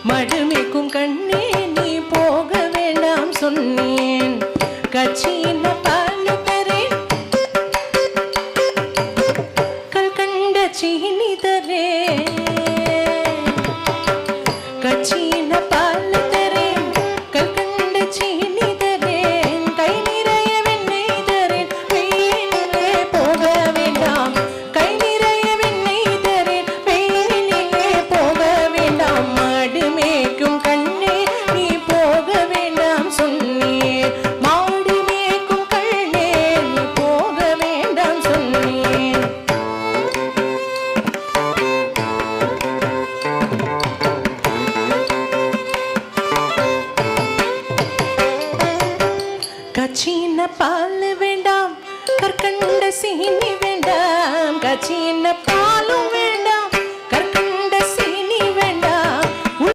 மடுமேக்கும் கண்ணே நீ போக வேண்டாம் சொன்னேன். கச்சின பால் தரேன் கல்கண்ட சீனி தரேன். கச்சின பால் தரேன் கல்கண்ட சீனி தரேன். கை நிறைய வெண்ணெய் தரேன் வெயிலிலே போக வேண்டாம். கை நிறைய வெண்ணெய் தரேன் வெயிலிலே போக வேண்டாம். மாடு மேய்க்கும் கண்ணே நீ போக வேண்டாம் சொன்னேன். மாடு மேய்க்கும் கண்ணே நீ போக வேண்டாம் சொன்னேன். கச்சின பால் வேண்டாம் கற்கண்ட சீனி வேண்டாம். கச்சின பாலும் வேண்டாம்